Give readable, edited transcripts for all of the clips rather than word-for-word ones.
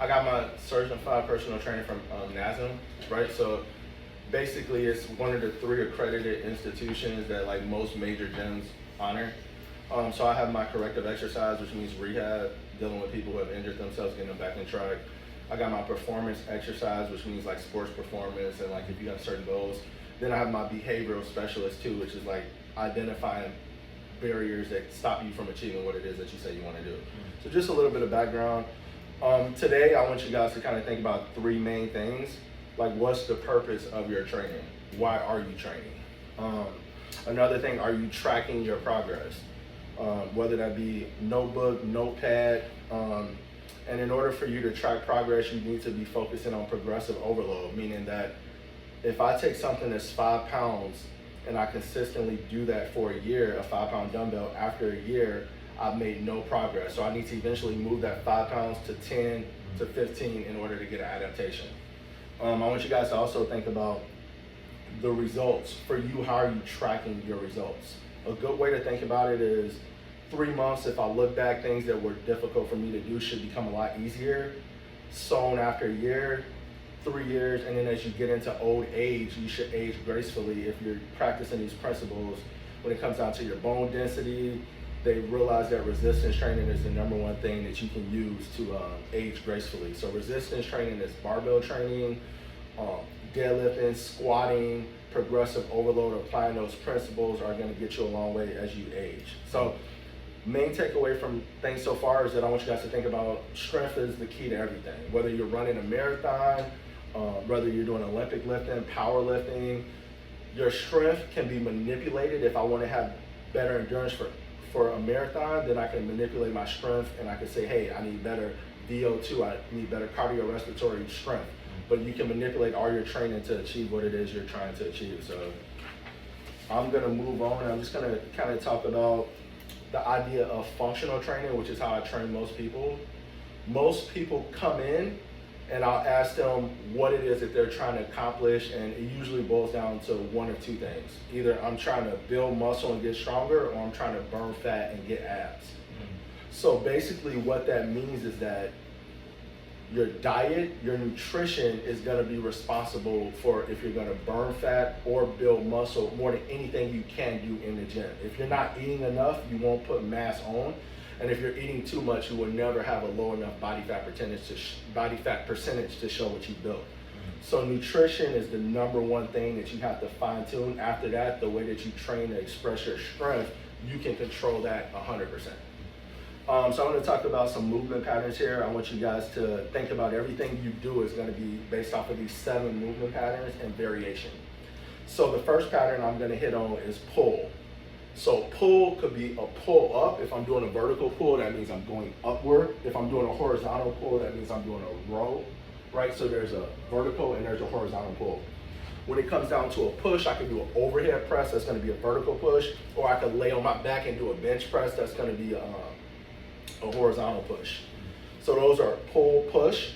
I got my certified personal trainer from NASM, right? So basically, it's one of the 3 accredited institutions that like most major gyms honor. So I have my corrective exercise, which means rehab, dealing with people who have injured themselves, getting them back in track. I got my performance exercise, which means like sports performance and like if you have certain goals. Then I have my behavioral specialist too, which is like identifying barriers that stop you from achieving what it is that you say you want to do. So just a little bit of background. Today, I want you guys to kind of think about 3 main things. Like, what's the purpose of your training? Why are you training? Another thing, are you tracking your progress? Whether that be notebook, notepad. And in order for you to track progress, you need to be focusing on progressive overload, meaning that if I take something that's 5 pounds and I consistently do that for a year, a 5-pound dumbbell, after a year, I've made no progress. So I need to eventually move that 5 pounds to 10 to 15 in order to get an adaptation. I want you guys to also think about the results. For you, how are you tracking your results? A good way to think about it is 3 months, if I look back, things that were difficult for me to do should become a lot easier. So after a year, 3 years, and then as you get into old age, you should age gracefully if you're practicing these principles. When it comes down to your bone density, they realize that resistance training is the #1 thing that you can use to age gracefully. So resistance training is barbell training, deadlifting, squatting, progressive overload. Applying those principles are going to get you a long way as you age. So main takeaway from things so far is that I want you guys to think about strength is the key to everything. Whether you're running a marathon, whether you're doing Olympic lifting, powerlifting, your strength can be manipulated. If I want to have better endurance for a marathon, then I can manipulate my strength and I can say, hey, I need better VO2, I need better cardiorespiratory strength. But you can manipulate all your training to achieve what it is you're trying to achieve. So I'm gonna move on. I'm just gonna kind of talk about the idea of functional training, which is how I train most people. Most people come in and I'll ask them what it is that they're trying to accomplish, and it usually boils down to 1 or 2 things. Either I'm trying to build muscle and get stronger, or I'm trying to burn fat and get abs. So basically what that means is that your diet, your nutrition is gonna be responsible for if you're gonna burn fat or build muscle more than anything you can do in the gym. If you're not eating enough, you won't put mass on. And if you're eating too much, you will never have a low enough body fat percentage to show what you built. So nutrition is the #1 thing that you have to fine tune. After that, the way that you train to express your strength, you can control that 100%. So I'm going to talk about some movement patterns here. I want you guys to think about everything you do is going to be based off of these 7 movement patterns and variation. So the first pattern I'm going to hit on is pull. So pull could be a pull up. If I'm doing a vertical pull, that means I'm going upward. If I'm doing a horizontal pull, that means I'm doing a row, right? So there's a vertical and there's a horizontal pull. When it comes down to a push, I can do an overhead press, that's gonna be a vertical push, or I could lay on my back and do a bench press, that's gonna be a horizontal push. So those are pull, push.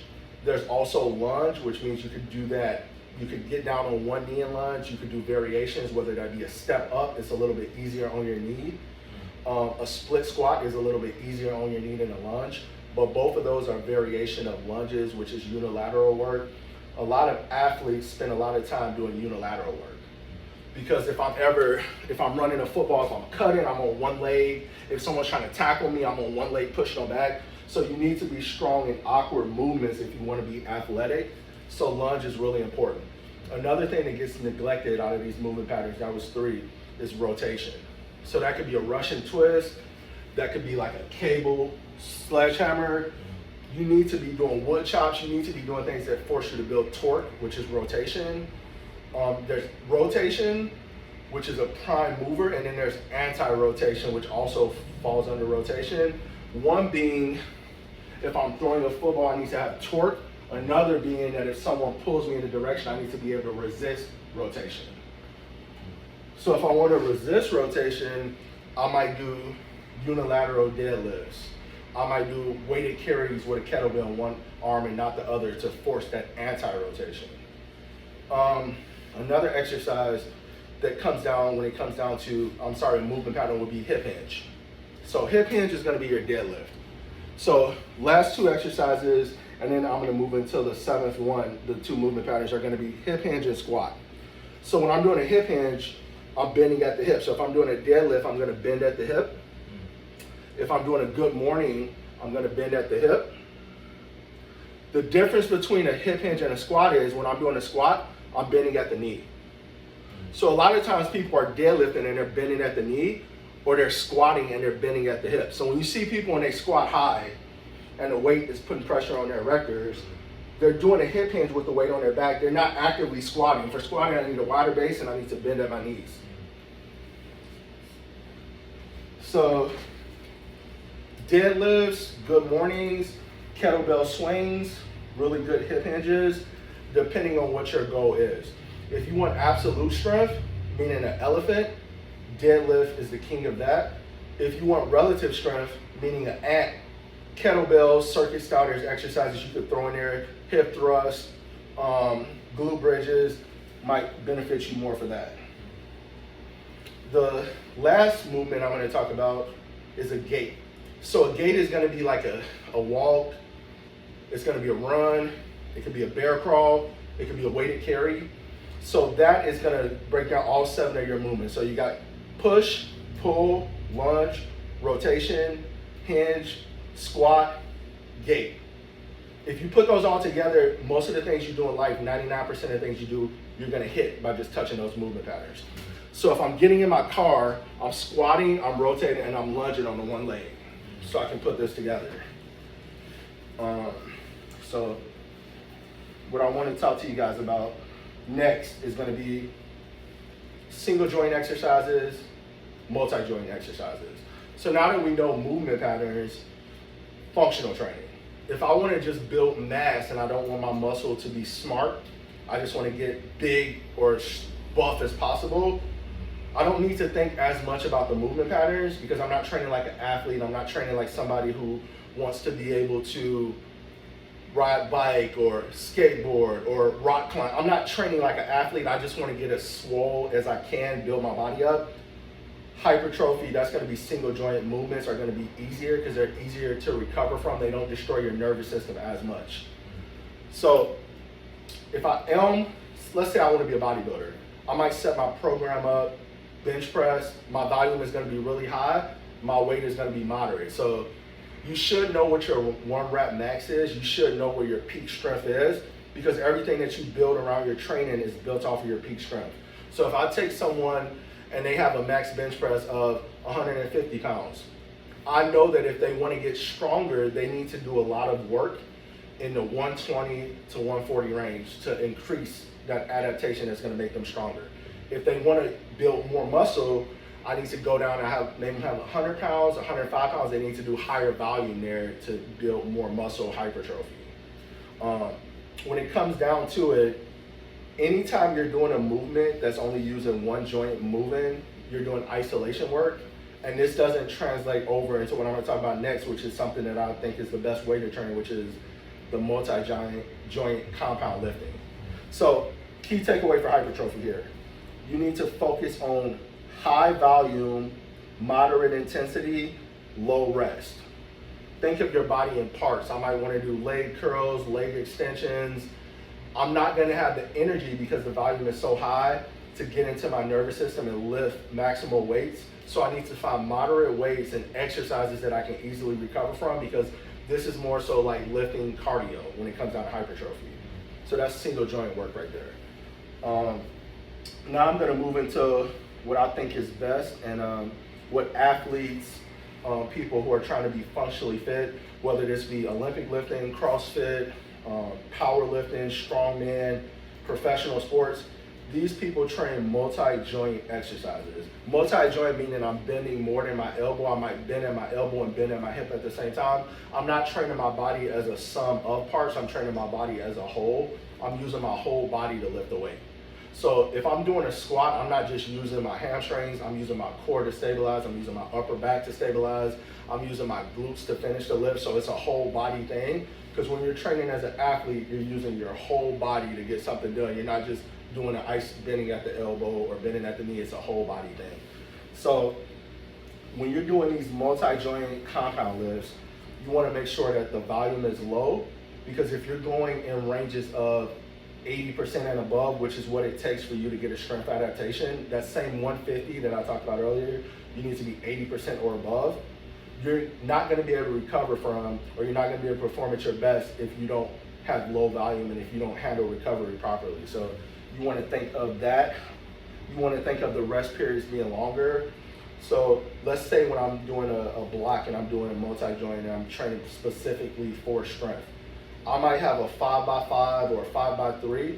There's also lunge, which means you could do that. You could get down on one knee and lunge. You could do variations, whether that be a step up, it's a little bit easier on your knee. A split squat is a little bit easier on your knee than a lunge, but both of those are variation of lunges, which is unilateral work. A lot of athletes spend a lot of time doing unilateral work. Because if I'm running a football, if I'm cutting, I'm on one leg. If someone's trying to tackle me, I'm on one leg pushing them back. So you need to be strong in awkward movements if you want to be athletic. So lunge is really important. Another thing that gets neglected out of these movement patterns, that was 3, is rotation. So that could be a Russian twist, that could be like a cable sledgehammer. You need to be doing wood chops, you need to be doing things that force you to build torque, which is rotation. There's rotation, which is a prime mover, and then there's anti-rotation, which also falls under rotation. One being, if I'm throwing a football, I need to have torque. Another being that if someone pulls me in a direction, I need to be able to resist rotation. So if I want to resist rotation, I might do unilateral deadlifts. I might do weighted carries with a kettlebell in one arm and not the other to force that anti-rotation. Another exercise that comes down when it comes down to, a movement pattern would be hip hinge. So hip hinge is going to be your deadlift. So last 2 exercises, And then I'm gonna move into the seventh one. The two movement patterns are gonna be hip hinge and squat. So when I'm doing a hip hinge, I'm bending at the hip. So if I'm doing a deadlift, I'm gonna bend at the hip. If I'm doing a good morning, I'm gonna bend at the hip. The difference between a hip hinge and a squat is when I'm doing a squat, I'm bending at the knee. So a lot of times people are deadlifting and they're bending at the knee, or they're squatting and they're bending at the hip. So when you see people when they squat high and the weight is putting pressure on their erectors, they're doing a hip hinge with the weight on their back. They're not actively squatting. For squatting, I need a wider base and I need to bend at my knees. So deadlifts, good mornings, kettlebell swings, really good hip hinges, depending on what your goal is. If you want absolute strength, meaning an elephant, deadlift is the king of that. If you want relative strength, meaning an ant, kettlebells, circuit style, there's exercises you could throw in there, hip thrust, glute bridges, might benefit you more for that. The last movement I'm going to talk about is a gait. So a gait is going to be like a walk, it's going to be a run, it could be a bear crawl, it could be a weighted carry. So that is going to break down all 7 of your movements. So you got push, pull, lunge, rotation, hinge, squat, gait. If you put those all together, most of the things you do in life, 99% of the things you do, you're going to hit by just touching those movement patterns. So if I'm getting in my car, I'm squatting, I'm rotating, and I'm lunging on the one leg. So I can put this together. So what I want to talk to you guys about next is going to be single joint exercises, multi-joint exercises. So now that we know movement patterns, functional training. If I want to just build mass and I don't want my muscle to be smart, I just want to get big or buff as possible, I don't need to think as much about the movement patterns because I'm not training like an athlete. I'm not training like somebody who wants to be able to ride bike or skateboard or rock climb. I'm not training like an athlete. I just want to get as swole as I can, build my body up. Hypertrophy, that's going to be single joint movements are going to be easier because they're easier to recover from. They don't destroy your nervous system as much. So if I am, let's say I want to be a bodybuilder, I might set my program up, bench press, my volume is going to be really high, my weight is going to be moderate. So you should know what your 1 rep max is. You should know where your peak strength is because everything that you build around your training is built off of your peak strength. So if I take someone and they have a max bench press of 150 pounds, I know that if they want to get stronger, they need to do a lot of work in the 120 to 140 range to increase that adaptation that's going to make them stronger. If they want to build more muscle, I need to go down and maybe have 100 pounds, 105 pounds. They need to do higher volume there to build more muscle hypertrophy. When it comes down to it, anytime you're doing a movement that's only using one joint moving, you're doing isolation work. And this doesn't translate over into what I'm going to talk about next, which is something that I think is the best way to train, which is the multi-joint compound lifting. So key takeaway for hypertrophy here. You need to focus on high volume, moderate intensity, low rest. Think of your body in parts. I might want to do leg curls, leg extensions. I'm not going to have the energy because the volume is so high to get into my nervous system and lift maximal weights. So I need to find moderate weights and exercises that I can easily recover from because this is more so like lifting cardio when it comes down to hypertrophy. So that's single joint work right there. Now I'm going to move into what I think is best and what athletes, people who are trying to be functionally fit, whether this be Olympic lifting, CrossFit, powerlifting, strongman, professional sports, these people train multi-joint exercises. Multi-joint meaning I'm bending more than my elbow. I might bend at my elbow and bend at my hip at the same time. I'm not training my body as a sum of parts. I'm training my body as a whole. I'm using my whole body to lift the weight. So if I'm doing a squat, I'm not just using my hamstrings, I'm using my core to stabilize, I'm using my upper back to stabilize, I'm using my glutes to finish the lift, so it's a whole body thing. Because when you're training as an athlete, you're using your whole body to get something done. You're not just doing an ice bending at the elbow or bending at the knee, it's a whole body thing. So when you're doing these multi-joint compound lifts, you want to make sure that the volume is low because if you're going in ranges of 80% and above, which is what it takes for you to get a strength adaptation, that same 150 that I talked about earlier, you need to be 80% or above. You're not going to be able to recover from, or you're not going to be able to perform at your best if you don't have low volume and if you don't handle recovery properly. So you want to think of that. You want to think of the rest periods being longer. So let's say when I'm doing a block and I'm doing a multi-joint and I'm training specifically for strength, I might have a 5x5 or a 5x3.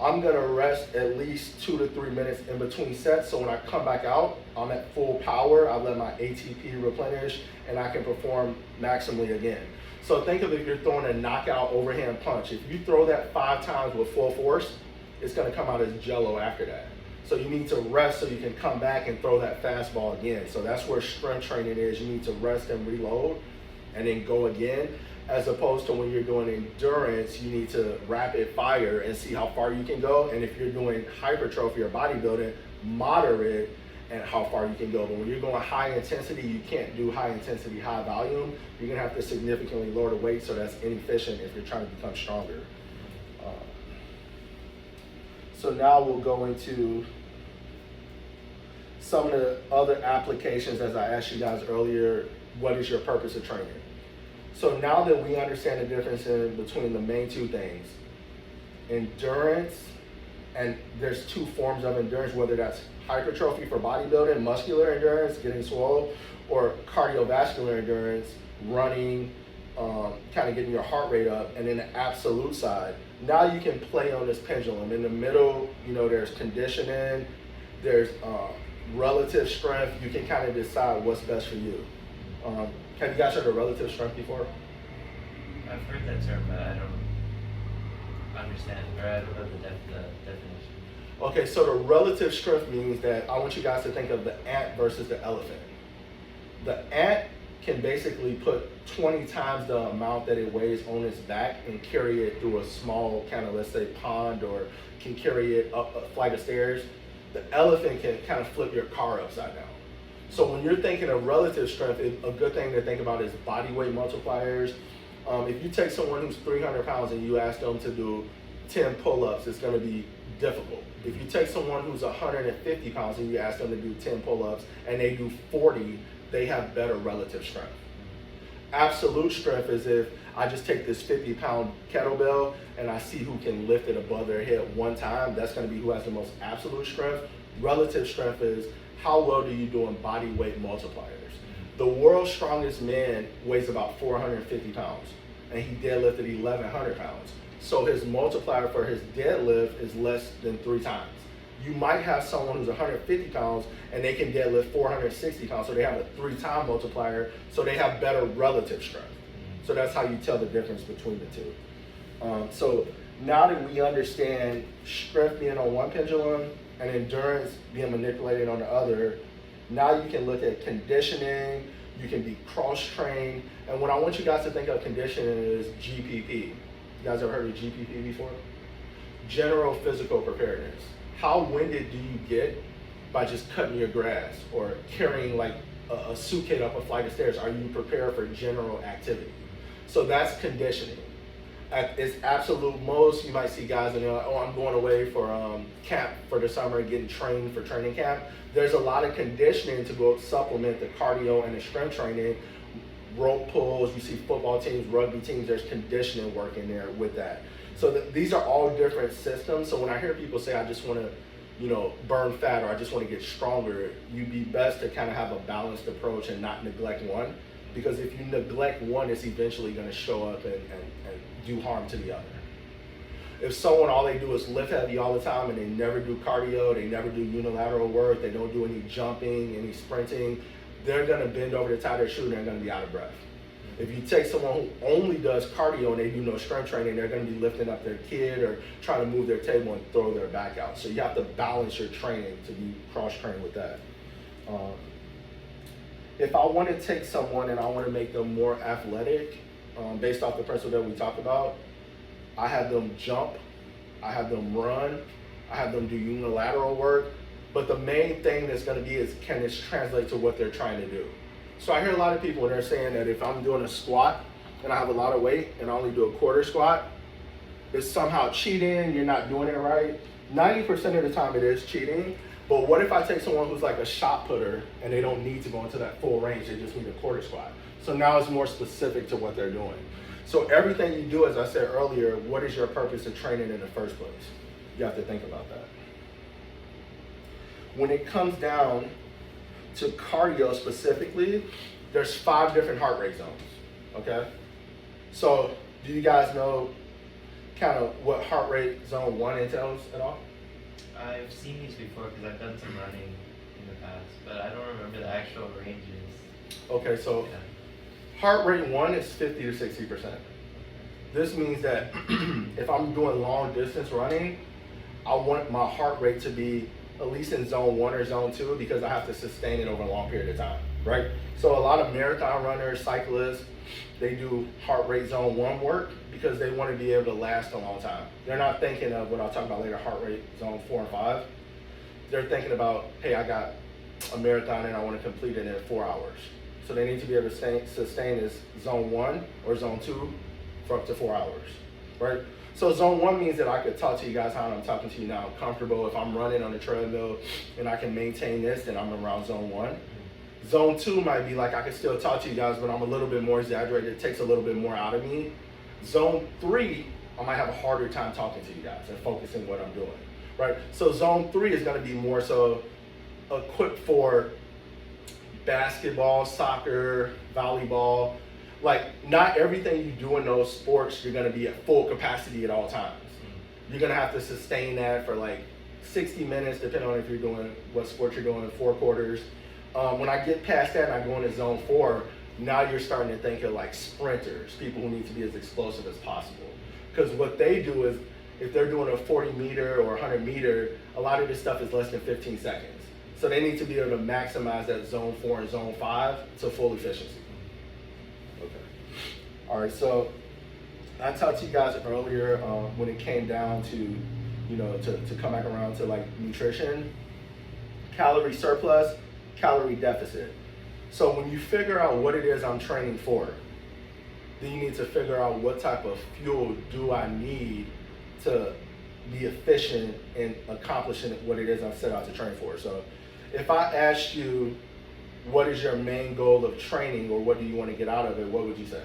I'm gonna rest at least 2 to 3 minutes in between sets. So when I come back out, I'm at full power. I let my ATP replenish and I can perform maximally again. So think of if you're throwing a knockout overhand punch. If you throw that 5 times with full force, it's gonna come out as jello after that. So you need to rest so you can come back and throw that fastball again. So that's where strength training is. You need to rest and reload and then go again. As opposed to when you're doing endurance, you need to rapid fire and see how far you can go. And if you're doing hypertrophy or bodybuilding, moderate and how far you can go. But when you're going high intensity, you can't do high intensity, high volume. You're gonna have to significantly lower the weight, so that's inefficient if you're trying to become stronger. So now we'll go into some of the other applications. As I asked you guys earlier, what is your purpose of training? So now that we understand the difference in between the main two things, endurance, and there's 2 forms of endurance, whether that's hypertrophy for bodybuilding, muscular endurance, getting swole, or cardiovascular endurance, running, kind of getting your heart rate up, and then the absolute side. Now you can play on this pendulum. In the middle, there's conditioning, there's relative strength. You can kind of decide what's best for you. Have you guys heard of relative strength before? I've heard that term, but I don't understand, or I don't know the definition. Okay, so the relative strength means that I want you guys to think of the ant versus the elephant. The ant can basically put 20 times the amount that it weighs on its back and carry it through a small kind of, let's say, pond, or can carry it up a flight of stairs. The elephant can kind of flip your car upside down. So when you're thinking of relative strength, a good thing to think about is body weight multipliers. If you take someone who's 300 pounds and you ask them to do 10 pull-ups, it's gonna be difficult. If you take someone who's 150 pounds and you ask them to do 10 pull-ups and they do 40, they have better relative strength. Absolute strength is if I just take this 50-pound kettlebell and I see who can lift it above their head one time. That's gonna be who has the most absolute strength. Relative strength is how well do you do in body weight multipliers. The world's strongest man weighs about 450 pounds and he deadlifted 1,100 pounds. So his multiplier for his deadlift is less than 3 times. You might have someone who's 150 pounds and they can deadlift 460 pounds, so they have a 3-time multiplier, so they have better relative strength. So that's how you tell the difference between the two. So now that we understand strength being on one pendulum and endurance being manipulated on the other, now you can look at conditioning, you can be cross-trained, and what I want you guys to think of conditioning is GPP. You guys ever heard of GPP before? General physical preparedness. How winded do you get by just cutting your grass or carrying like a suitcase up a flight of stairs? Are you prepared for general activity? So that's conditioning. At its absolute most, you might see guys and I'm going away for camp for the summer, getting trained for training camp. There's a lot of conditioning to go supplement the cardio and the strength training. Rope pulls, you see football teams, rugby teams, there's conditioning work in there with that. So these are all different systems. So when I hear people say, I just want to, burn fat, or I just want to get stronger, you'd be best to kind of have a balanced approach and not neglect one. Because if you neglect one, it's eventually going to show up and do harm to the other. If someone, all they do is lift heavy all the time and they never do cardio, they never do unilateral work, they don't do any jumping, any sprinting, they're going to bend over to tie their shoe and they're going to be out of breath. If you take someone who only does cardio and they do no strength training, they're going to be lifting up their kid or trying to move their table and throw their back out. So you have to balance your training to be cross-trained with that. If I want to take someone and I want to make them more athletic, based off the principle that we talked about, I have them jump, I have them run, I have them do unilateral work, but the main thing that's going to be is, can this translate to what they're trying to do? So I hear a lot of people when they're saying that if I'm doing a squat and I have a lot of weight and I only do a quarter squat, it's somehow cheating, you're not doing it right. 90% of the time it is cheating, but what if I take someone who's like a shot putter and they don't need to go into that full range, they just need a quarter squat. So now it's more specific to what they're doing. So everything you do, as I said earlier, what is your purpose of training in the first place? You have to think about that. When it comes down to cardio specifically, there's 5 different heart rate zones, okay? So do you guys know kind of what heart rate zone 1 entails at all? I've seen these before because I've done some running in the past, but I don't remember the actual ranges. Okay, so heart rate 1 is 50 to 60%. This means that if I'm doing long distance running, I want my heart rate to be at least in zone 1 or zone 2 because I have to sustain it over a long period of time, right? So a lot of marathon runners, cyclists, they do heart rate zone 1 work because they want to be able to last a long time. They're not thinking of what I'll talk about later, heart rate zone 4 and 5. They're thinking about, hey, I got a marathon and I want to complete it in 4 hours. So they need to be able to sustain this zone 1 or zone 2 for up to 4 hours, right? So zone 1 means that I could talk to you guys how I'm talking to you now. I'm comfortable. If I'm running on the treadmill and I can maintain this, then I'm around zone 1. Zone 2 might be like I can still talk to you guys, but I'm a little bit more exaggerated. It takes a little bit more out of me. Zone 3, I might have a harder time talking to you guys and focusing what I'm doing, right? So zone 3 is going to be more so equipped for basketball, soccer, volleyball. Like, not everything you do in those sports, you're going to be at full capacity at all times. You're going to have to sustain that for like 60 minutes, depending on if you're doing what sport you're doing, 4 quarters. When I get past that and I go into zone 4, now you're starting to think of like sprinters, people who need to be as explosive as possible. Because what they do is, if they're doing a 40 meter or 100 meter, a lot of this stuff is less than 15 seconds. So they need to be able to maximize that zone 4 and zone 5 to full efficiency. Okay. All right, so I talked to you guys earlier when it came down to, you know, to come back around to like nutrition, calorie surplus, calorie deficit. So when you figure out what it is I'm training for, then you need to figure out what type of fuel do I need to be efficient in accomplishing what it is I set out to train for. So if I asked you, what is your main goal of training, or what do you want to get out of it, what would you say?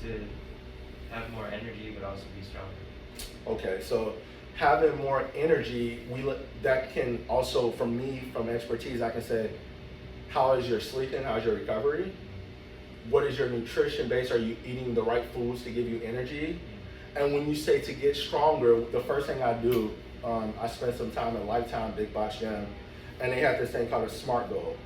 To have more energy, but also be stronger. Okay, so having more energy, that can also, from me, from expertise, I can say, how is your sleeping? How's your recovery? What is your nutrition base? Are you eating the right foods to give you energy? And when you say to get stronger, the first thing I do, I spent some time at Lifetime Big Box Gym, and they have this thing called a SMART goal.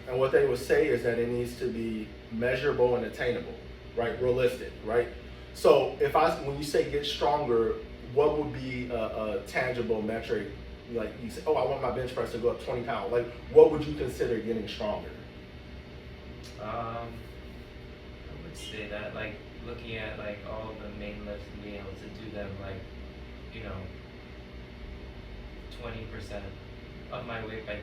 And what they would say is that it needs to be measurable and attainable, right? Realistic, right? So when you say get stronger, what would be a tangible metric? Like you say, oh, I want my bench press to go up 20 pounds. Like, what would you consider getting stronger? I would say that, like, looking at like all the main lifts and being able to do them, like, you know, 20% of my weight by 20%.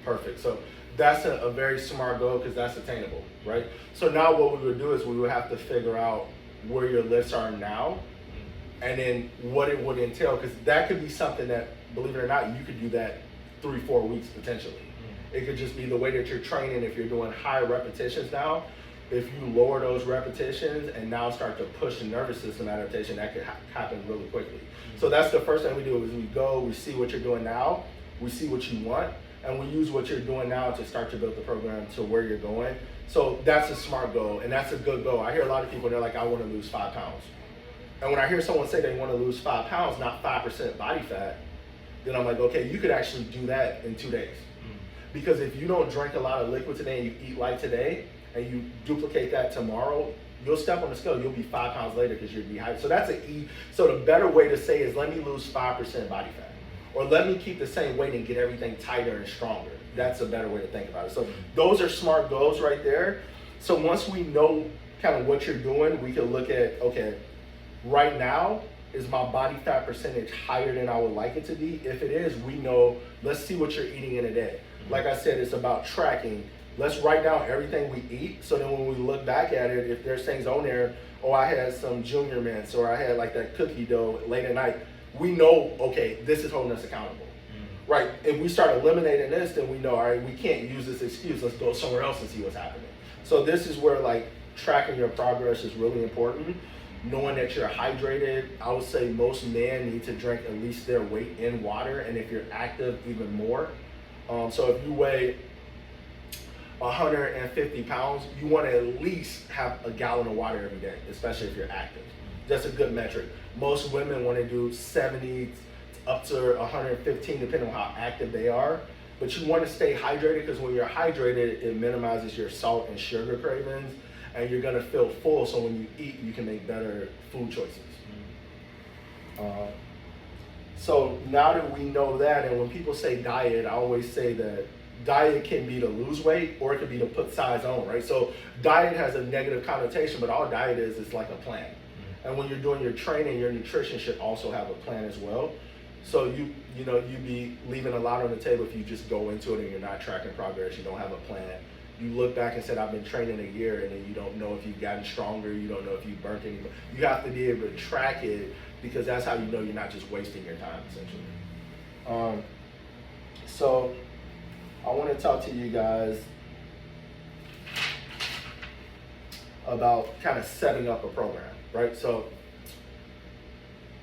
Perfect. So that's a very smart goal because that's attainable, right? So now what we would do is we would have to figure out where your lifts are now, and then what it would entail, because that could be something that, believe it or not, you could do that 3-4 weeks potentially. It could just be the way that you're training. If you're doing high repetitions now, if you lower those repetitions and now start to push the nervous system adaptation, that could happen really quickly. So that's the first thing we do is we go, we see what you're doing now, we see what you want, and we use what you're doing now to start to build the program to where you're going. So that's a smart goal, and that's a good goal. I hear a lot of people, they're like, I want to lose 5 pounds. And when I hear someone say they want to lose 5 pounds, not 5% body fat, then I'm like, okay, you could actually do that in 2 days. Because if you don't drink a lot of liquid today and you eat light today, and you duplicate that tomorrow, you'll step on the scale, you'll be 5 pounds later because you're dehydrated. So that's so the better way to say is, let me lose 5% body fat. Or let me keep the same weight and get everything tighter and stronger. That's a better way to think about it. So those are smart goals right there. So once we know kind of what you're doing, we can look at, okay, right now, is my body fat percentage higher than I would like it to be? If it is, we know, let's see what you're eating in a day. Like I said, it's about tracking let's write down everything we eat. So then when we look back at it, if there's things on there, oh, I had some Junior Mints, or I had like that cookie dough late at night, we know, okay, this is holding us accountable. Right? If we start eliminating this, then we know, all right, we can't use this excuse. Let's go somewhere else and see what's happening. So this is where like tracking your progress is really important. Knowing that you're hydrated. I would say most men need to drink at least their weight in water, and if you're active, even more. So if you weigh 150 pounds, you want to at least have a gallon of water every day, especially if you're active. That's a good metric. Most women want to do 70 up to 115 depending on how active they are. But you want to stay hydrated, because when you're hydrated, it minimizes your salt and sugar cravings, and you're gonna feel full, so when you eat, you can make better food choices. So now that we know that, and when people say diet, I always say that diet can be to lose weight, or it could be to put size on, right? So diet has a negative connotation, but all diet is like a plan. And when you're doing your training, your nutrition should also have a plan as well. So you be leaving a lot on the table if you just go into it and you're not tracking progress, you don't have a plan. You look back and said, I've been training a year, and then you don't know if you've gotten stronger, you don't know if you've burnt any. You have to be able to track it, because that's how you know you're not just wasting your time, essentially. So I want to talk to you guys about kind of setting up a program, right? So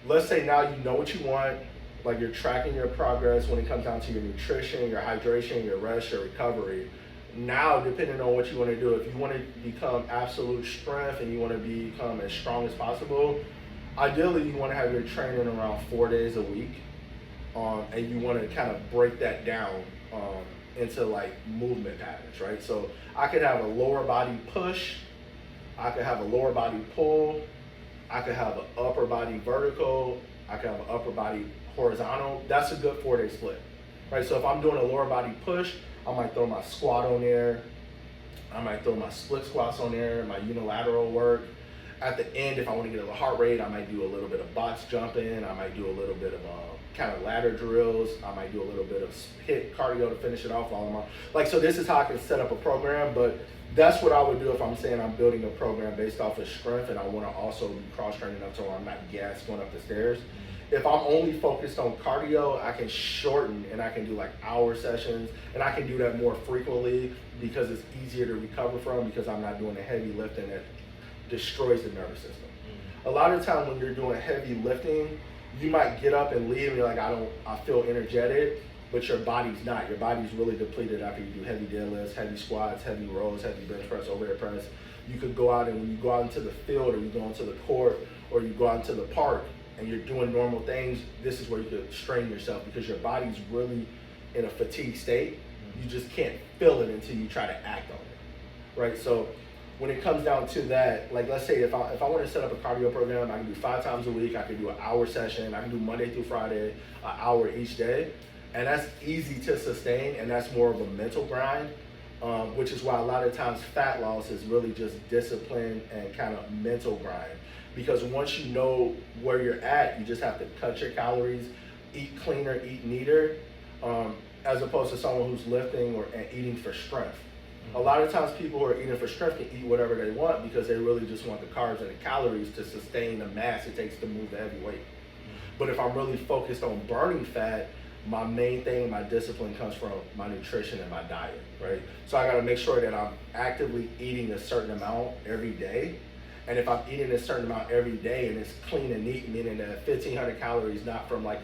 let's say now you know what you want, like you're tracking your progress when it comes down to your nutrition, your hydration, your rest, your recovery. Now, depending on what you want to do, if you want to become absolute strength and you want to become as strong as possible, ideally you want to have your training around 4 days a week, and you want to kind of break that down into like movement patterns, right? So I could have a lower body push, I could have a lower body pull, I could have an upper body vertical, I could have an upper body horizontal. That's a good 4-day split, right? So if I'm doing a lower body push, I might throw my squat on there, I might throw my split squats on there, my unilateral work. At the end, if I want to get a little heart rate, I might do a little bit of box jumping, I might do a little bit of kind of ladder drills, I might do a little bit of HIIT cardio to finish it off while I'm on. Like, so this is how I can set up a program, but that's what I would do if I'm saying I'm building a program based off of strength, and I want to also be cross-training up so I'm not gassed going up the stairs. If I'm only focused on cardio, I can shorten and I can do like hour sessions, and I can do that more frequently because it's easier to recover from, because I'm not doing the heavy lifting that destroys the nervous system. A lot of time when you're doing heavy lifting, you might get up and leave and you're like, I feel energetic, but your body's not. Your body's really depleted after you do heavy deadlifts, heavy squats, heavy rows, heavy bench press, overhead press. You could go out, and when you go out into the field, or you go into the court, or you go out into the park, and you're doing normal things, this is where you could strain yourself, because your body's really in a fatigue state. You just can't feel it until you try to act on it, right? So when it comes down to that, like let's say if I want to set up a cardio program, I can do 5 times a week, I can do an hour session, I can do Monday through Friday, an hour each day, and that's easy to sustain, and that's more of a mental grind, which is why a lot of times fat loss is really just discipline and kind of mental grind. Because once you know where you're at, you just have to cut your calories, eat cleaner, eat neater, as opposed to someone who's lifting and eating for strength. A lot of times people who are eating for strength can eat whatever they want, because they really just want the carbs and the calories to sustain the mass it takes to move the heavy weight. But if I'm really focused on burning fat, my main thing, my discipline comes from my nutrition and my diet, right? So I gotta make sure that I'm actively eating a certain amount every day. And if I'm eating a certain amount every day and it's clean and neat, meaning that 1,500 calories, not from like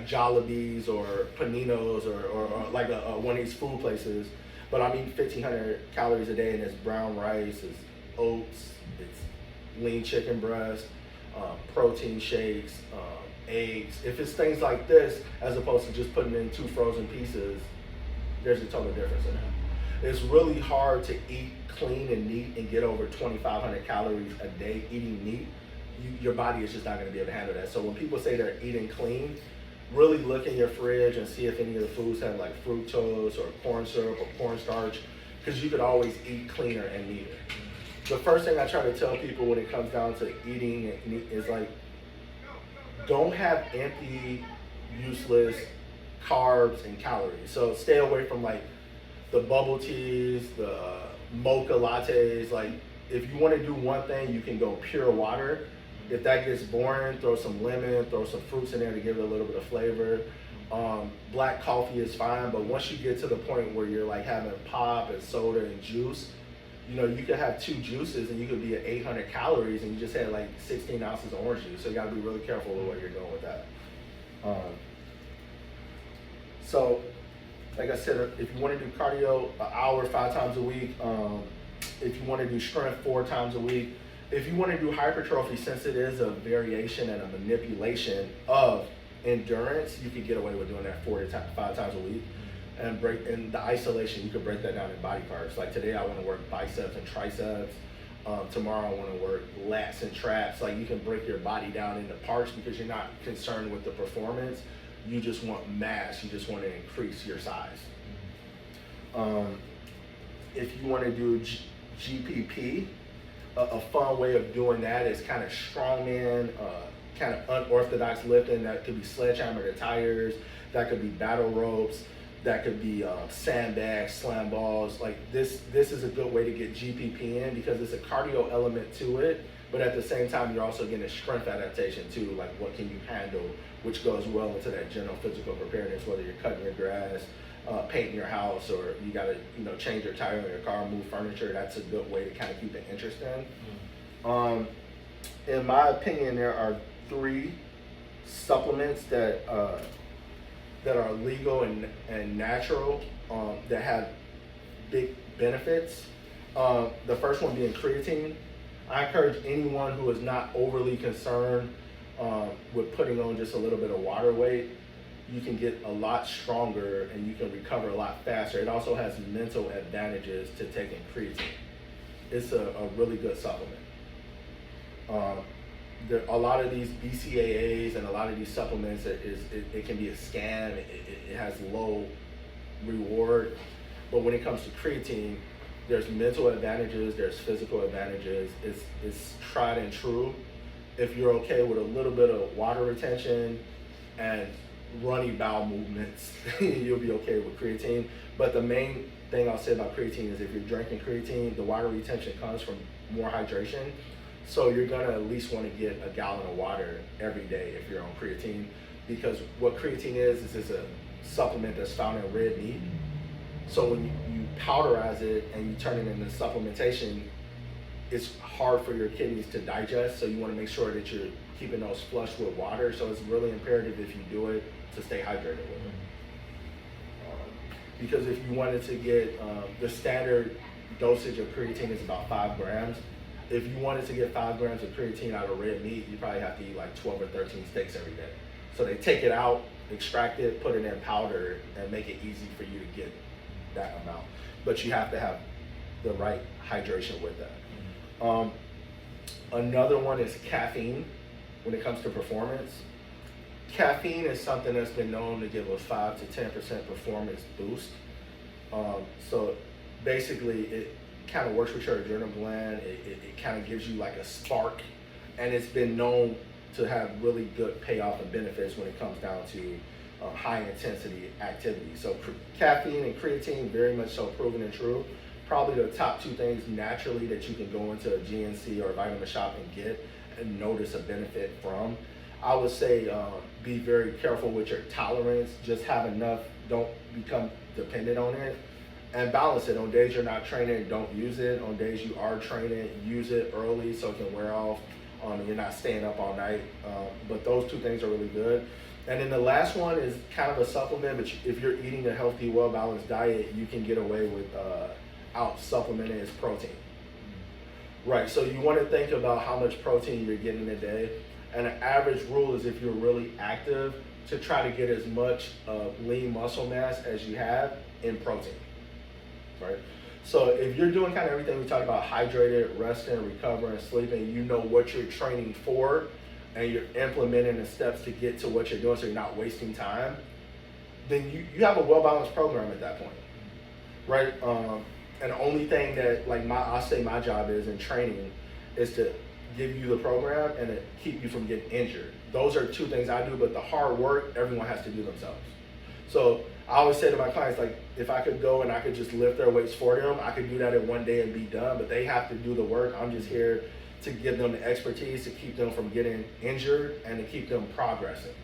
Jollibee's or Paninos or like one of these food places, but I'm eating 1,500 calories a day, and it's brown rice, it's oats, it's lean chicken breast, protein shakes, eggs. If it's things like this, as opposed to just putting in 2 frozen pieces, there's a total difference in that. It's really hard to eat clean and neat and get over 2,500 calories a day eating meat. Your body is just not going to be able to handle that. So when people say they're eating clean, really look in your fridge and see if any of the foods have like fructose or corn syrup or cornstarch, because you could always eat cleaner and neater. The first thing I try to tell people when it comes down to eating is like, don't have empty, useless carbs and calories. So stay away from like the bubble teas, the mocha lattes. Like, if you want to do one thing, you can go pure water. If that gets boring, throw some lemon, throw some fruits in there to give it a little bit of flavor. Black coffee is fine, but once you get to the point where you're like having pop and soda and juice, you know, you could have 2 juices and you could be at 800 calories and you just had like 16 ounces of orange juice. So you got to be really careful with what you're doing with that. So, like I said, if you want to do cardio, an hour 5 times a week. If you want to do strength 4 times a week. If you want to do hypertrophy, since it is a variation and a manipulation of endurance, you could get away with doing that 5 times a week. And in the isolation, you could break that down in body parts. Like today, I want to work biceps and triceps. Tomorrow, I want to work lats and traps. Like, you can break your body down into parts because you're not concerned with the performance. You just want mass. You just want to increase your size. If you want to do GPP, a fun way of doing that is kind of strongman, kind of unorthodox lifting. That could be sledgehammer to tires. That could be battle ropes. That could be sandbags, slam balls. Like this is a good way to get GPP in because it's a cardio element to it, but at the same time, you're also getting a strength adaptation too. Like, what can you handle, which goes well into that general physical preparedness, whether you're cutting your grass, painting your house, or you gotta, you know, change your tire on your car, move furniture. That's a good way to kind of keep the interest in. In my opinion, there are 3 supplements that are legal and natural, that have big benefits. The first one being creatine. I encourage anyone who is not overly concerned with putting on just a little bit of water weight. You can get a lot stronger and you can recover a lot faster. It also has mental advantages to taking creatine. It's a really good supplement. A lot of these BCAAs and a lot of these supplements, it can be a scam. It has low reward, but when it comes to creatine, there's mental advantages, there's physical advantages. It's tried and true. If you're okay with a little bit of water retention and runny bowel movements, you'll be okay with creatine. But the main thing I'll say about creatine is if you're drinking creatine, the water retention comes from more hydration. So you're gonna at least want to get a gallon of water every day if you're on creatine, because what creatine is it's a supplement that's found in red meat. So when you powderize it and you turn it into supplementation, it's hard for your kidneys to digest. So you want to make sure that you're keeping those flushed with water. So it's really imperative if you do it to stay hydrated with it. Because if you wanted to get the standard dosage of creatine is about 5 grams. If you wanted to get 5 grams of creatine out of red meat, you probably have to eat like 12 or 13 steaks every day. So they take it out, extract it, put it in powder, and make it easy for you to get that amount. But you have to have the right hydration with that. Another one is caffeine when it comes to performance. Caffeine is something that's been known to give a 5 to 10% performance boost. So basically, it kind of works with your adrenal gland. It kind of gives you like a spark, and it's been known to have really good payoff and benefits when it comes down to high intensity activity. So caffeine and creatine, very much so proven and true. Probably the top 2 things naturally that you can go into a GNC or a vitamin shop and get and notice a benefit from. I would say be very careful with your tolerance. Just have enough, don't become dependent on it, and balance it. On days you're not training, don't use it. On days you are training, use it early so it can wear off. You're not staying up all night. But those 2 things are really good. And then the last one is kind of a supplement, but if you're eating a healthy, well-balanced diet, you can get away with out supplementing is protein. Right, so you want to think about how much protein you're getting a day. And an average rule is if you're really active, to try to get as much lean muscle mass as you have in protein, right? So if you're doing kind of everything we talked about, hydrated, resting, recovering, sleeping, you know what you're training for, and you're implementing the steps to get to what you're doing so you're not wasting time, then you have a well-balanced program at that point, right? And the only thing that I say my job is in training is to give you the program and to keep you from getting injured. Those are 2 things I do, but the hard work, everyone has to do themselves. So I always say to my clients, like, if I could go and I could just lift their weights for them, I could do that in one day and be done, but they have to do the work. I'm just here to give them the expertise to keep them from getting injured and to keep them progressing.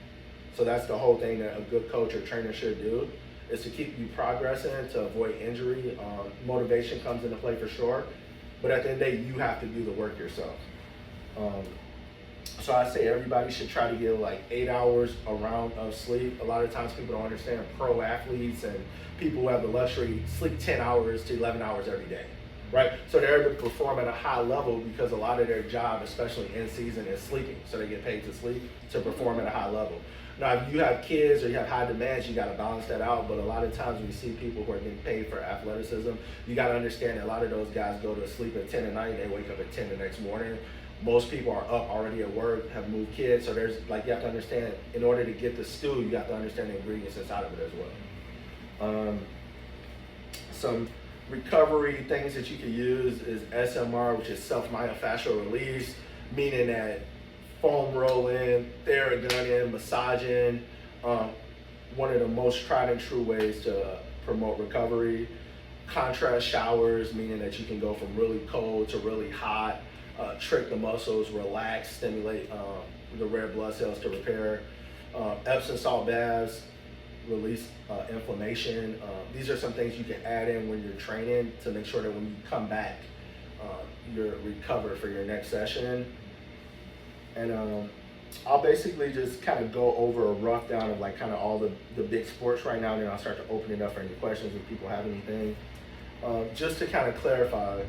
So that's the whole thing that a good coach or trainer should do, is to keep you progressing, to avoid injury. Motivation comes into play for sure, but at the end of the day, you have to do the work yourself. So I say everybody should try to get like 8 hours around of sleep. A lot of times people don't understand pro athletes and people who have the luxury sleep 10 hours to 11 hours every day, right? So they're able to perform at a high level because a lot of their job, especially in season, is sleeping. So they get paid to sleep to perform at a high level. Now, if you have kids or you have high demands, you got to balance that out. But a lot of times when you see people who are getting paid for athleticism, you got to understand that a lot of those guys go to sleep at 10 at night, they wake up at 10 the next morning. Most people are up already at work, have moved kids. So there's, like, you have to understand, in order to get the stew, you have to understand the ingredients inside of it as well. Some recovery things that you can use is SMR, which is self-myofascial release, meaning that foam rolling, Theragunning, massaging, one of the most tried and true ways to promote recovery. Contrast showers, meaning that you can go from really cold to really hot, trick the muscles, relax, stimulate the red blood cells to repair. Epsom salt baths, release inflammation. These are some things you can add in when you're training to make sure that when you come back, you're recovered for your next session. And I'll basically just kind of go over a rough down of like kind of all the big sports right now, and then I'll start to open it up for any questions if people have anything. Just to kind of clarify,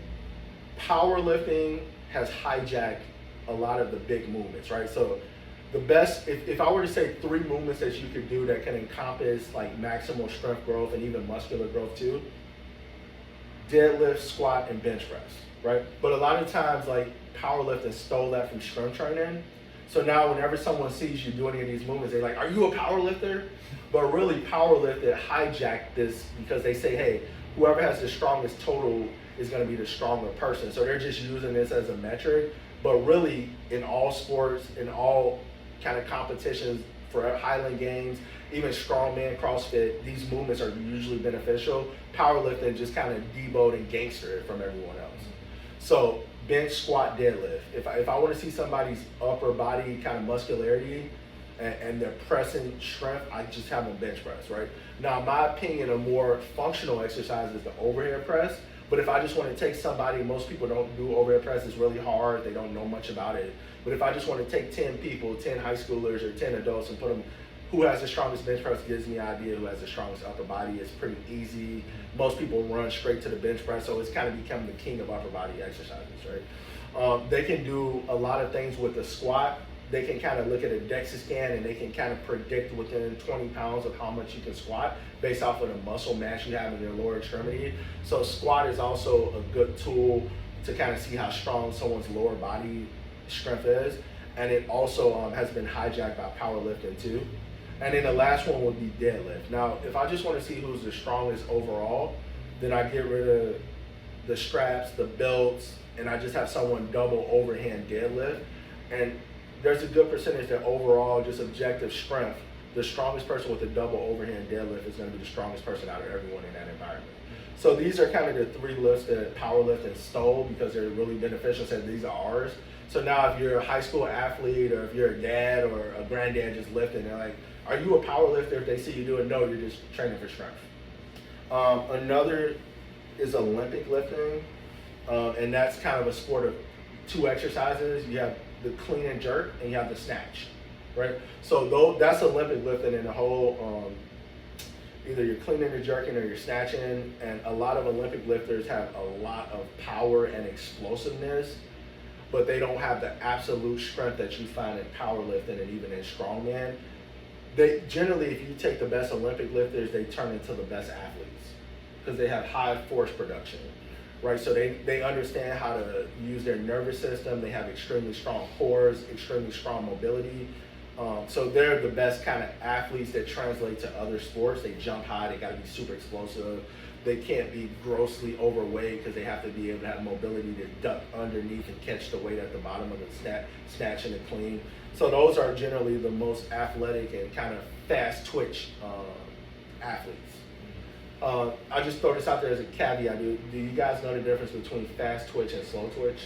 powerlifting has hijacked a lot of the big movements, right? So the best, if I were to say 3 movements that you could do that can encompass like maximal strength growth and even muscular growth too: deadlift, squat, and bench press, right? But a lot of times, like, powerlifting stole that from strength training. So now whenever someone sees you doing any of these movements, they're like, are you a powerlifter? But really, powerlifting hijacked this because they say, hey, whoever has the strongest total is going to be the stronger person. So they're just using this as a metric. But really, in all sports, in all kind of competitions, for Highland Games, even strongman, CrossFit, these movements are usually beneficial. Powerlifting just kind of deboed and gangstered from everyone else. So bench, squat, deadlift. If I want to see somebody's upper body kind of muscularity and their pressing strength, I just have them bench press, right? Now, in my opinion, a more functional exercise is the overhead press. But if I just want to take somebody, most people don't do overhead press, it's really hard, they don't know much about it. But if I just want to take 10 people, 10 high schoolers or 10 adults and put them, who has the strongest bench press gives me an idea who has the strongest upper body. It's pretty easy. Most people run straight to the bench press, so it's kind of become the king of upper body exercises, right? They can do a lot of things with the squat. They can kind of look at a DEXA scan and they can kind of predict within 20 pounds of how much you can squat based off of the muscle mass you have in your lower extremity. So squat is also a good tool to kind of see how strong someone's lower body strength is. And it also has been hijacked by powerlifting too. And then the last one would be deadlift. Now, if I just want to see who's the strongest overall, then I get rid of the straps, the belts, and I just have someone double overhand deadlift. And there's a good percentage that overall, just objective strength, the strongest person with a double overhand deadlift is going to be the strongest person out of everyone in that environment. So these are kind of the 3 lifts that powerlifting stole because they're really beneficial, said these are ours. So now if you're a high school athlete or if you're a dad or a granddad just lifting, they're like, are you a power lifter? If they see you do it, no, you're just training for strength. Another is Olympic lifting, and that's kind of a sport of 2 exercises. You have the clean and jerk, and you have the snatch, right? So that's Olympic lifting in the whole, either you're cleaning or jerking or you're snatching, and a lot of Olympic lifters have a lot of power and explosiveness, but they don't have the absolute strength that you find in powerlifting and even in strongman. They generally, if you take the best Olympic lifters, they turn into the best athletes because they have high force production, right? So they understand how to use their nervous system. They have extremely strong cores, extremely strong mobility. So they're the best kind of athletes that translate to other sports. They jump high, they gotta be super explosive. They can't be grossly overweight because they have to be able to have mobility to duck underneath and catch the weight at the bottom of the snatch and the clean. So those are generally the most athletic and kind of fast twitch athletes. I just throw this out there as a caveat. Do you guys know the difference between fast twitch and slow twitch?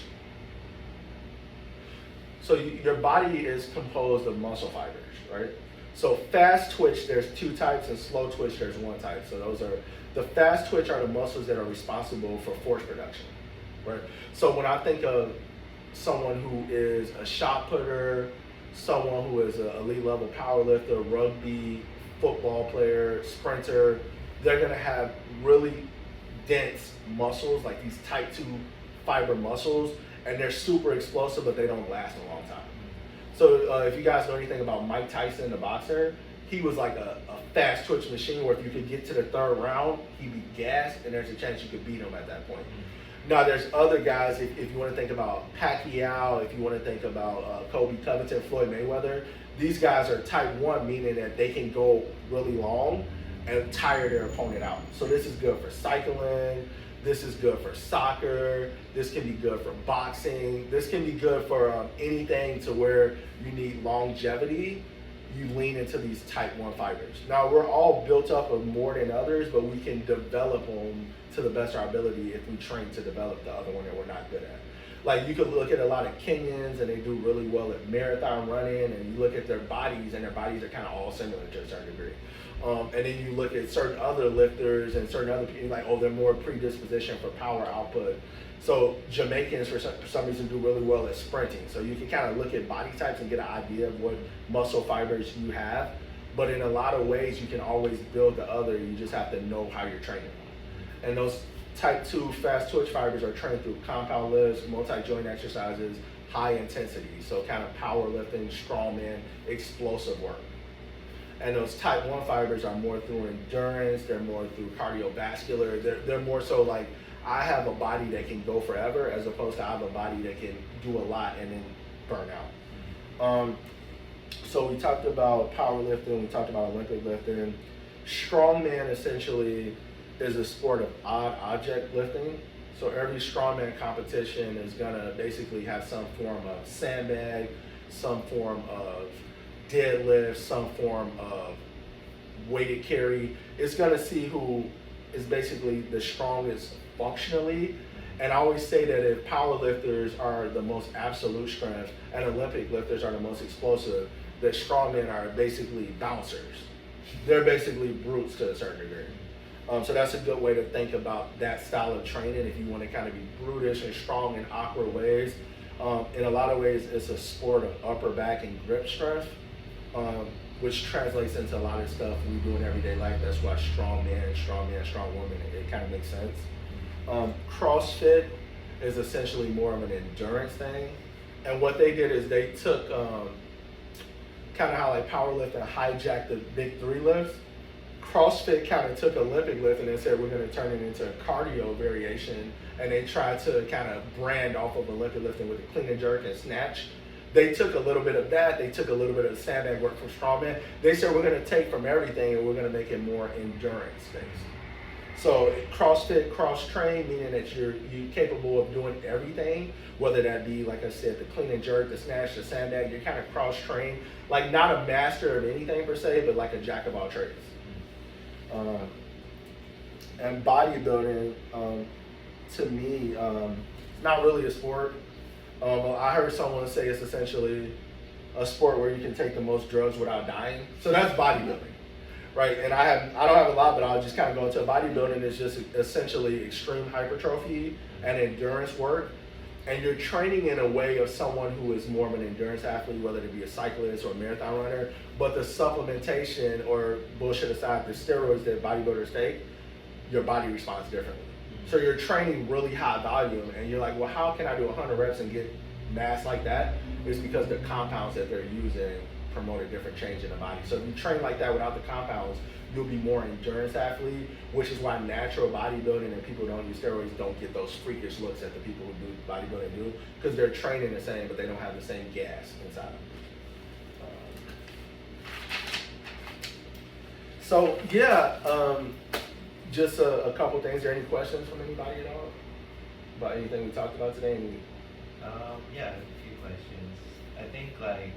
So your body is composed of muscle fibers, right? So fast twitch, there's 2 types, and slow twitch, there's 1 type. So the fast twitch are the muscles that are responsible for force production, right? So when I think of someone who is a shot putter, someone who is an elite level power lifter, rugby, football player, sprinter, they're gonna have really dense muscles, like these type 2 fiber muscles, and they're super explosive, but they don't last a long time. So if you guys know anything about Mike Tyson, the boxer, he was like a fast twitch machine where if you could get to the 3rd round, he'd be gassed, and there's a chance you could beat him at that point. Now there's other guys, if you want to think about Pacquiao, if you want to think about Kobe Covington, Floyd Mayweather, these guys are type 1, meaning that they can go really long and tire their opponent out. So this is good for cycling, this is good for soccer, this can be good for boxing, this can be good for anything to where you need longevity. You lean into these type 1 fibers. Now we're all built up of more than others, but we can develop them to the best of our ability if we train to develop the other one that we're not good at. Like you could look at a lot of Kenyans and they do really well at marathon running, and you look at their bodies and their bodies are kind of all similar to a certain degree. And then you look at certain other lifters and certain other people, like, oh, they're more predisposition for power output. So Jamaicans, for some reason, do really well at sprinting. So you can kind of look at body types and get an idea of what muscle fibers you have. But in a lot of ways, you can always build the other. You just have to know how you're training. And those type 2 fast twitch fibers are trained through compound lifts, multi-joint exercises, high intensity. So kind of powerlifting, strongman, explosive work. And those type 1 fibers are more through endurance, they're more through cardiovascular, they're more so like, I have a body that can go forever as opposed to I have a body that can do a lot and then burn out. So we talked about powerlifting, we talked about Olympic lifting. Strongman essentially is a sport of odd object lifting. So every strongman competition is gonna basically have some form of sandbag, some form of deadlift, some form of weighted carry. It's gonna see who is basically the strongest functionally. And I always say that if power lifters are the most absolute strength and Olympic lifters are the most explosive, that strongmen are basically bouncers. They're basically brutes to a certain degree. So that's a good way to think about that style of training if you want to kind of be brutish and strong in awkward ways. In a lot of ways, it's a sport of upper back and grip strength, which translates into a lot of stuff we do in everyday life. That's why strong man, strong woman, it kind of makes sense. CrossFit is essentially more of an endurance thing. And what they did is they took kind of how like powerlifting hijacked the big 3 lifts. CrossFit kind of took Olympic lifting and said we're going to turn it into a cardio variation, and they tried to kind of brand off of Olympic lifting with the clean and jerk and snatch. They took a little bit of that, they took a little bit of the sandbag work from strongman. They said we're going to take from everything and we're going to make it more endurance based. So CrossFit, cross-train, meaning that you're capable of doing everything, whether that be, like I said, the clean and jerk, the snatch, the sandbag. You're kind of cross-trained, like not a master of anything per se, but like a jack of all trades. And bodybuilding, to me, it's not really a sport. I heard someone say it's essentially a sport where you can take the most drugs without dying. So that's bodybuilding, right? And I don't have a lot, but I'll just kind of go into bodybuilding. Is just essentially extreme hypertrophy and endurance work. And you're training in a way of someone who is more of an endurance athlete, whether it be a cyclist or a marathon runner, but the supplementation, or bullshit aside, the steroids that bodybuilders take, your body responds differently. So you're training really high volume, and you're like, well, how can I do 100 reps and get mass like that? It's because the compounds that they're using promote a different change in the body. So if you train like that without the compounds, you'll be more endurance athlete, which is why natural bodybuilding and people who don't use steroids don't get those freakish looks that the people who do bodybuilding do, because they're training the same, but they don't have the same gas inside them. So yeah, just a couple things. Are there any questions from anybody at all about anything we talked about today? Yeah, a few questions. I think like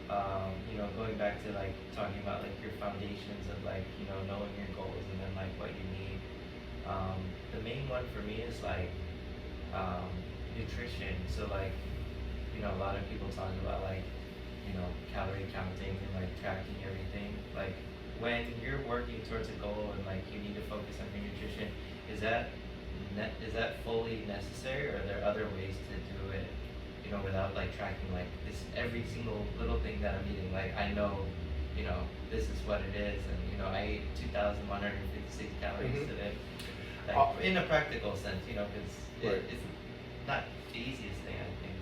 going back to like talking about like your foundations of like, knowing your goals and then like what you need. The main one for me is like nutrition. So like, a lot of people talk about like, calorie counting and like tracking everything. Like when you're working towards a goal and like you need to focus on your nutrition, is that fully necessary, or are there other ways to do it, without like tracking like this every single little thing that I'm eating? Like I know, this is what it is, and I ate 2,156 calories Mhm. today. Like in a practical sense, because Right. it's not the easiest thing, I think.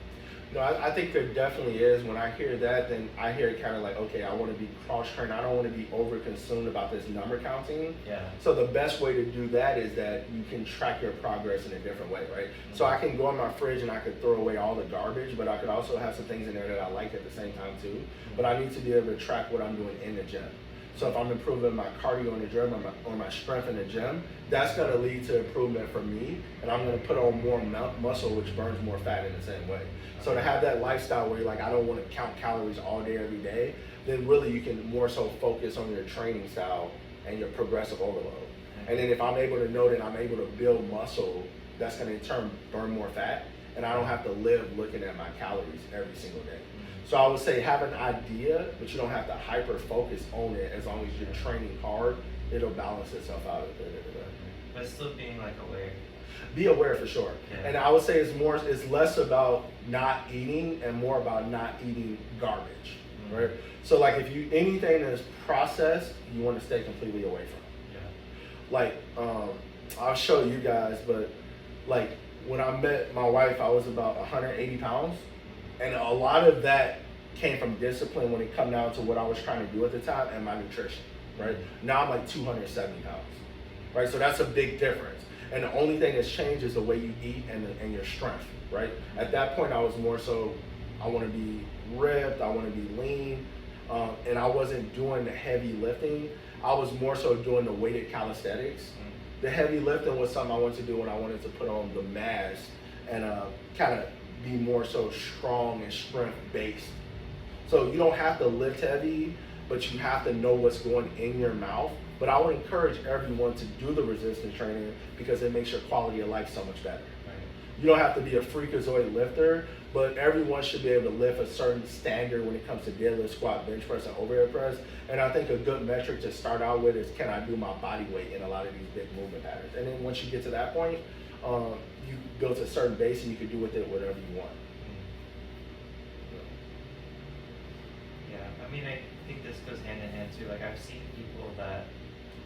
No, I think there definitely is. When I hear that, then I hear it kind of like, okay, I want to be cross-trained. I don't want to be over-consumed about this number counting. Yeah. So the best way to do that is that you can track your progress in a different way, right? So I can go in my fridge and I could throw away all the garbage, but I could also have some things in there that I like at the same time too. But I need to be able to track what I'm doing in the gym. So if I'm improving my cardio in the gym or my strength in the gym, that's going to lead to improvement for me, and I'm going to put on more muscle, which burns more fat in the same way. So to have that lifestyle where you're like, I don't want to count calories all day, every day, then really you can more so focus on your training style and your progressive overload. And then if I'm able to know that I'm able to build muscle, that's going to in turn burn more fat, and I don't have to live looking at my calories every single day. So I would say have an idea, but you don't have to hyper focus on it. As long as you're training hard, it'll balance itself out at the end of the day. But still being like aware. Be aware for sure. Yeah. And I would say it's less about not eating and more about not eating garbage, right? So like if anything that's processed, you want to stay completely away from. Yeah. Like I'll show you guys, but like when I met my wife, I was about 180 pounds. And a lot of that came from discipline when it come down to what I was trying to do at the time and my nutrition, right? Now I'm like 270 pounds, right? So that's a big difference. And the only thing that's changed is the way you eat and your strength, right? At that point, I was more so, I want to be ripped, I want to be lean, and I wasn't doing the heavy lifting. I was more so doing the weighted calisthenics. The heavy lifting was something I wanted to do when I wanted to put on the mass and kind of be more so strong and strength based. So you don't have to lift heavy, but you have to know what's going in your mouth. But I would encourage everyone to do the resistance training because it makes your quality of life so much better. Right. You don't have to be a freakazoid lifter, but everyone should be able to lift a certain standard when it comes to deadlift, squat, bench press, and overhead press. And I think a good metric to start out with is, can I do my body weight in a lot of these big movement patterns? And then once you get to that point, you go to a certain base and you can do with it whatever you want. Yeah, I mean, I think this goes hand in hand too. Like I've seen people that,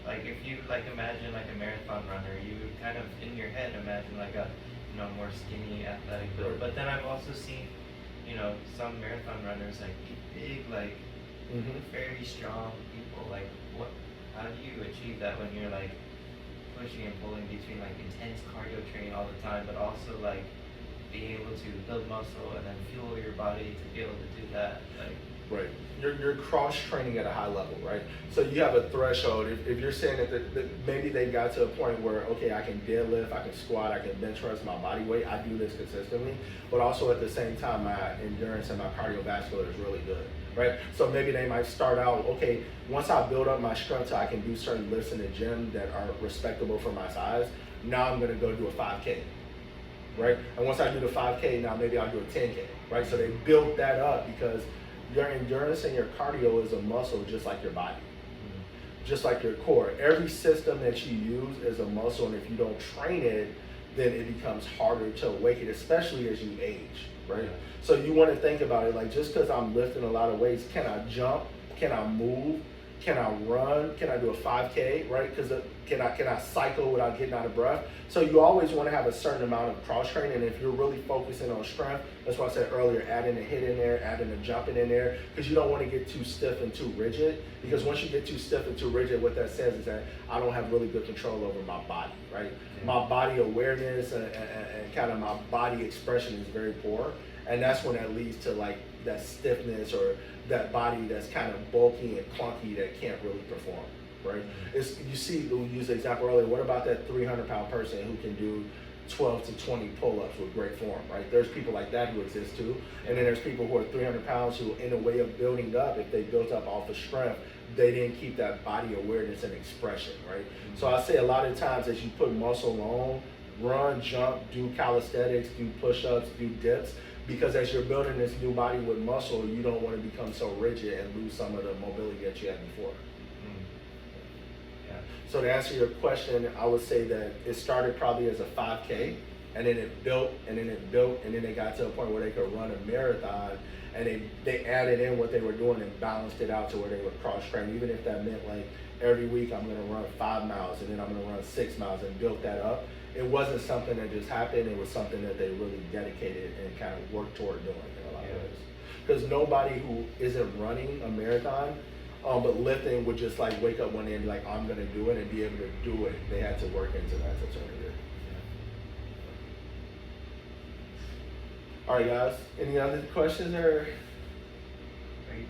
like if you like imagine like a marathon runner, you kind of in your head imagine like a more skinny athletic build. But then I've also seen some marathon runners like big, like very strong people. Like how do you achieve that when you're like pushing and pulling between like intense cardio training all the time, but also like being able to build muscle and then fuel your body to be able to do that? Like, right. You're cross training at a high level, right? So you have a threshold. If you're saying that maybe they got to a point where, okay, I can deadlift, I can squat, I can bench press my body weight, I do this consistently, but also at the same time, my endurance and my cardiovascular is really good, right? So maybe they might start out, okay, once I build up my strength so I can do certain lifts in the gym that are respectable for my size, now I'm gonna go do a 5K, right? And once I do the 5K, now maybe I'll do a 10K, right? So they built that up because your endurance and your cardio is a muscle just like your body, just like your core. Every system that you use is a muscle, and if you don't train it, then it becomes harder to awaken, especially as you age, right? So you want to think about it like, just because I'm lifting a lot of weights, can I jump? Can I move? Can I run? Can I do a 5K, right? Because can I cycle without getting out of breath? So you always want to have a certain amount of cross training. And if you're really focusing on strength, that's why I said earlier, adding a hit in there, adding a jumping in there, because you don't want to get too stiff and too rigid. Because once you get too stiff and too rigid, what that says is that I don't have really good control over my body, right? My body awareness and kind of my body expression is very poor. And that's when that leads to like that stiffness or that body that's kind of bulky and clunky that can't really perform, right? You see, we used the example earlier, what about that 300-pound person who can do 12 to 20 pull-ups with great form, right? There's people like that who exist too. And then there's people who are 300 pounds who, in a way of building up, if they built up off of strength, they didn't keep that body awareness and expression, right? So I say a lot of times as you put muscle on, run, jump, do calisthenics, do push-ups, do dips, because as you're building this new body with muscle, you don't want to become so rigid and lose some of the mobility that you had before. Yeah. So to answer your question, I would say that it started probably as a 5K, and then it built, and then it built, and then they got to a point where they could run a marathon, and they added in what they were doing and balanced it out to where they were cross-trained, even if that meant like every week I'm gonna run 5 miles, and then I'm gonna run 6 miles, and built that up. It wasn't something that just happened, it was something that they really dedicated and kind of worked toward doing in a lot of ways. Because nobody who isn't running a marathon, but lifting would just like wake up one day and be like, I'm gonna do it and be able to do it. They had to work into that to turn it. All right, guys. Any other questions or? Are you?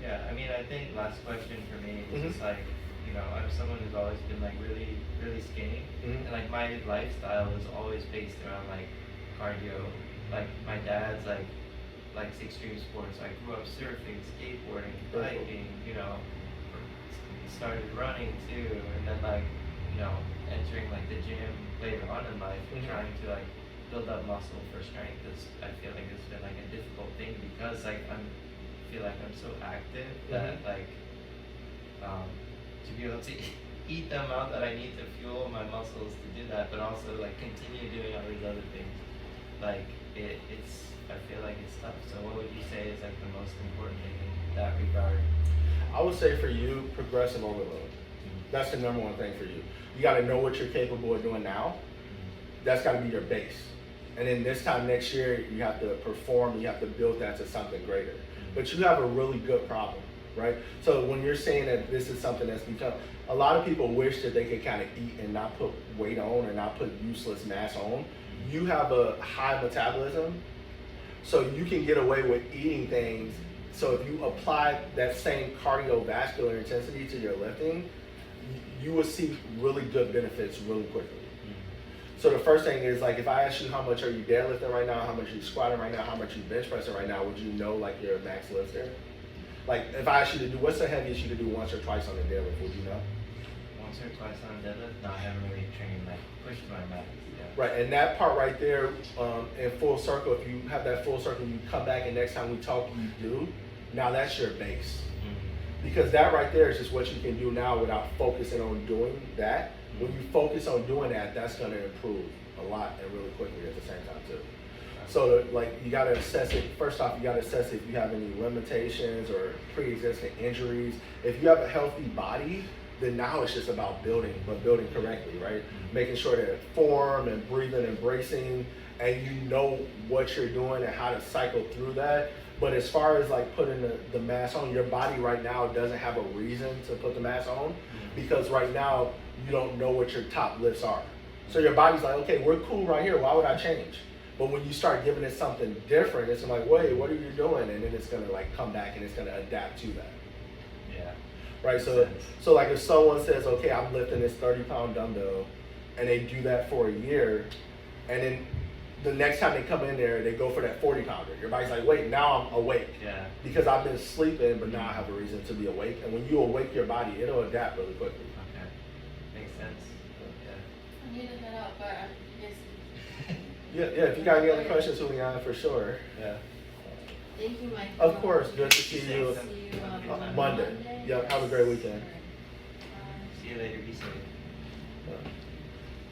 Yeah, I mean, I think last question for me is just like, you know, I'm someone who's always been like really, really skinny, and like my lifestyle is always based around like cardio. Like my dad's like likes extreme sports. I grew up surfing, skateboarding, biking, you know, started running too, and then like, you know, entering like the gym later on in life and trying to like build up muscle for strength is, I feel like it's been like a difficult thing because like I feel like I'm so active that like to be able to eat the amount that I need to fuel my muscles to do that, but also like continue doing all these other things, like it's I feel like it's tough. So what would you say is like the most important thing in that regard? I would say for you, progressive overload. That's the number one thing for you. You got to know what you're capable of doing now. That's got to be your base. And then this time next year, you have to perform, you have to build that to something greater. But you have a really good problem, right? So when you're saying that this is something that's become, a lot of people wish that they could kind of eat and not put weight on or not put useless mass on. You have a high metabolism, so you can get away with eating things. So if you apply that same cardiovascular intensity to your lifting, you will see really good benefits really quickly. So the first thing is like, if I ask you how much are you deadlifting right now, how much are you squatting right now, how much are you bench pressing right now, would you know like your max lifter? Like if I asked you to do, what's the heaviest you could do once or twice on the deadlift, would you know? Once or twice on deadlift? No, I haven't really trained like pushed my max. Yeah. Right, and that part right there, in full circle, if you have that full circle, you come back and next time we talk, you do, now that's your base. Because that right there is just what you can do now without focusing on doing that. When you focus on doing that, that's going to improve a lot and really quickly at the same time too. So like you got to assess it. First off, you got to assess if you have any limitations or pre-existing injuries. If you have a healthy body, then now it's just about building, but building correctly, right? Making sure that form and breathing and bracing, and you know what you're doing and how to cycle through that. But as far as like putting the mass on, your body right now doesn't have a reason to put the mass on because right now you don't know what your top lifts are. So your body's like, okay, we're cool right here. Why would I change? But when you start giving it something different, it's like, wait, what are you doing? And then it's gonna like come back and it's gonna adapt to that. Yeah. Right. So like if someone says, okay, I'm lifting this 30-pound dumbbell, and they do that for a year, and then the next time they come in there, they go for that 40-pounder. Your body's like, wait, now I'm awake. Yeah. Because I've been sleeping, but now I have a reason to be awake. And when you awake your body, it'll adapt really quickly. Okay. Makes sense. Yeah. I need to head out, but I guess. Yeah. If you got any other questions, Juliana, for sure. Yeah. Thank you, Mike. Of course. Good to see you. See you on Monday. Yep. Have a great weekend. See you later. Be safe.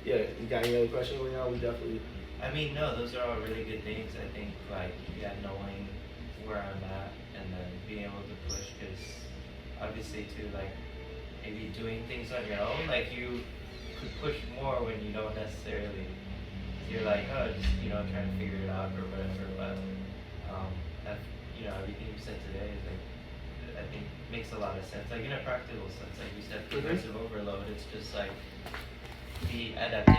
Yeah. You got any other questions, Juliana? We definitely. I mean, no, those are all really good things. I think, like, yeah, knowing where I'm at and then being able to push, because obviously, too, like, maybe doing things on your own, like, you could push more when you don't necessarily, you're like, oh, just, you know, trying to figure it out or whatever, but, that, you know, everything you said today is, like, I think makes a lot of sense. Like, in a practical sense, like you said, progressive overload, it's just, like, the adaptation.